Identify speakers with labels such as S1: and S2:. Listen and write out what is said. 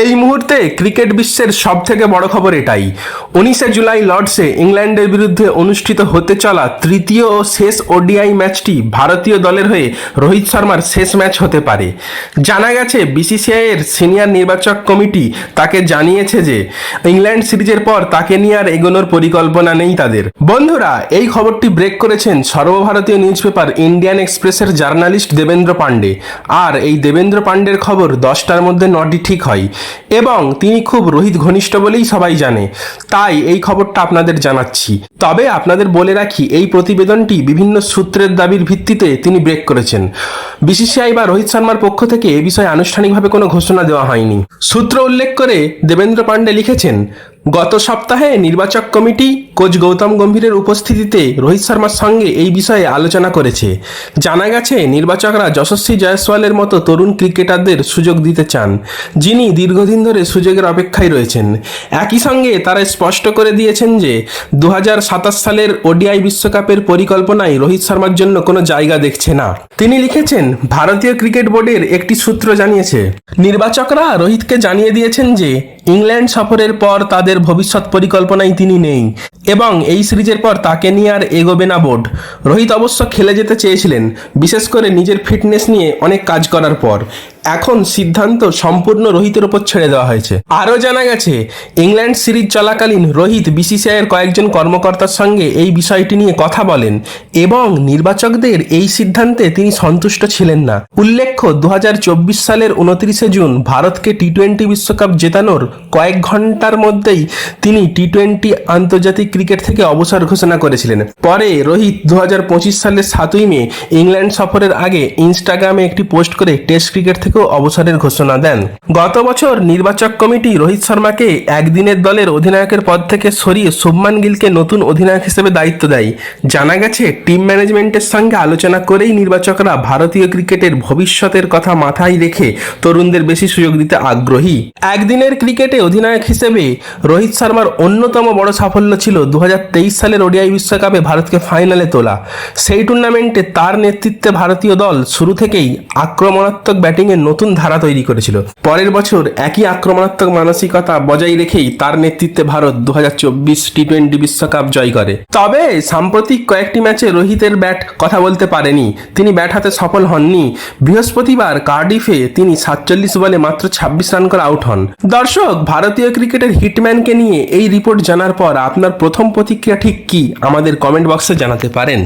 S1: এই মুহূর্তে ক্রিকেট বিশ্বের সবথেকে বড় খবর এটাই। 19শে জুলাই লর্ডসে ইংল্যান্ডের বিরুদ্ধে অনুষ্ঠিত হতে চলা তৃতীয় ও শেষ ওডিআই ম্যাচটি ভারতীয় দলের হয়ে রোহিত শর্মার শেষ ম্যাচ হতে পারে। জানা গেছে বিসিসিআই এর সিনিয়র নির্বাচক কমিটি তাকে জানিয়েছে যে ইংল্যান্ড সিরিজের পর তাকে নিয়ে আর এগোনোর পরিকল্পনা নেই তাদের। বন্ধুরা, এই খবরটি ব্রেক করেছেন সর্বভারতীয় নিউজ পেপার ইন্ডিয়ান এক্সপ্রেসের জার্নালিস্ট দেবেন্দ্র পান্ডে। আর এই দেবেন্দ্র পান্ডের খবর 10টার মধ্যে 9টি ঠিক হয় এবং তিনি খুব রোহিত ঘনিষ্ঠ বলেই সবাই জানে, তাই এই খবরটা আপনাদের জানাচ্ছি। তবে আপনাদের বলে রাখি, এই প্রতিবেদনটি বিভিন্ন সূত্রের দাবির ভিত্তিতে তিনি ব্রেক করেছেন। বিসিসিআই বা রোহিত শর্মার পক্ষ থেকে এ বিষয়ে আনুষ্ঠানিকভাবে কোনো ঘোষণা দেওয়া হয়নি। সূত্র উল্লেখ করে দেবেন্দ্র পান্ডে লিখেছেন, গত সপ্তাহে নির্বাচক কমিটি কোচ গৌতম গম্ভীরের উপস্থিতিতে রোহিত শর্মার সঙ্গে এই বিষয়ে আলোচনা করেছে। জানা গেছে নির্বাচকরা যশস্বী জয়সওয়ালের মতো তরুণ ক্রিকেটারদের সুযোগ দিতে চান, যিনি দীর্ঘদিন ধরে সুযোগের অপেক্ষায় রয়েছেন। একই সঙ্গে তারা স্পষ্ট করে দিয়েছেন যে 2027 সালের ওডিআই বিশ্বকাপের পরিকল্পনায় রোহিত শর্মার জন্য কোনো জায়গা দেখছে না। তিনি লিখেছেন, ভারতীয় ক্রিকেট বোর্ডের একটি সূত্র জানিয়েছে নির্বাচকরা রোহিতকে জানিয়ে দিয়েছেন যে ইংল্যান্ড সফরের পর তাদের ভবিষ্যৎ পরিকল্পনায় তিনি নেই এবং এই সিরিজের পর তাকে নিয়ে আর এগোবে না বোর্ড। রোহিত অবশ্য খেলে যেতে চেয়েছিলেন, বিশেষ করে নিজের ফিটনেস নিয়ে অনেক কাজ করার পর। এখন সিদ্ধান্ত সম্পূর্ণ রোহিতের উপর ছেড়ে দেওয়া হয়েছে। আরও জানা গেছে ইংল্যান্ড সিরিজ চলাকালীন রোহিত বিসিসিআই এর কয়েকজন কর্মকর্তার সঙ্গে এই বিষয়টি নিয়ে কথা বলেন এবং নির্বাচকদের এই সিদ্ধান্তে তিনি সন্তুষ্ট ছিলেন না। উল্লেখ্য, 2024 সালের 29শে জুন ভারতকে টি-20 বিশ্বকাপ জেতানোর কয়েক ঘন্টার মধ্যেই তিনি টি-20 আন্তর্জাতিক ক্রিকেট থেকে অবসর ঘোষণা করেছিলেন। পরে রোহিত 2025 সালের 7ই মে ইংল্যান্ড সফরের আগে ইনস্টাগ্রামে একটি পোস্ট করে টেস্ট ক্রিকেট থেকে অবসরের ঘোষণা দেন। গত বছর নির্বাচক কমিটি রোহিত শর্মাকে একদিনের দলের অধিনায়কের পদ থেকে সরিয়ে শুভমান গিলকে নতুন অধিনায়ক হিসেবে দায়িত্ব দেয়। জানা গেছে টিম ম্যানেজমেন্টের সঙ্গে আলোচনা করেই নির্বাচকরা ভারতীয় ক্রিকেটের ভবিষ্যতের কথা মাথায় রেখে তরুণদের বেশি সুযোগ দিতে আগ্রহী। একদিনের ক্রিকেটে অধিনায়ক হিসেবে রোহিত শর্মার অন্যতম বড় সাফল্য ছিল 2023 সালের ওডিআই বিশ্বকাপে ভারতকে ফাইনালে তোলা। সেই টুর্নামেন্টে তার নেতৃত্বে ভারতীয় দল শুরু থেকেই আক্রমণাত্মক ব্যাটিংয়ের নতুন ধারা তৈরি করেছিল। পরের বছর একই আক্রমণাত্মক মানসিকতা বজায় রেখেই তার নেতৃত্বে ভারত 2024 টি-20 বিশ্বকাপ জয় করে। তবে সাম্প্রতিক কয়েকটি ম্যাচে রোহিতের ব্যাট কথা বলতে পারেনি, তিনি ব্যাট হাতে সফল হননি। বৃহস্পতিবার কার্ডিফে তিনি 47 বলে মাত্র 26 রান করে আউট হন। দর্শক, ভারতীয় ক্রিকেটের হিটম্যানকে নিয়ে এই রিপোর্ট জানার পর আপনার প্রথম প্রতিক্রিয়া ঠিক কি আমাদের কমেন্ট বক্সে জানাতে পারেন।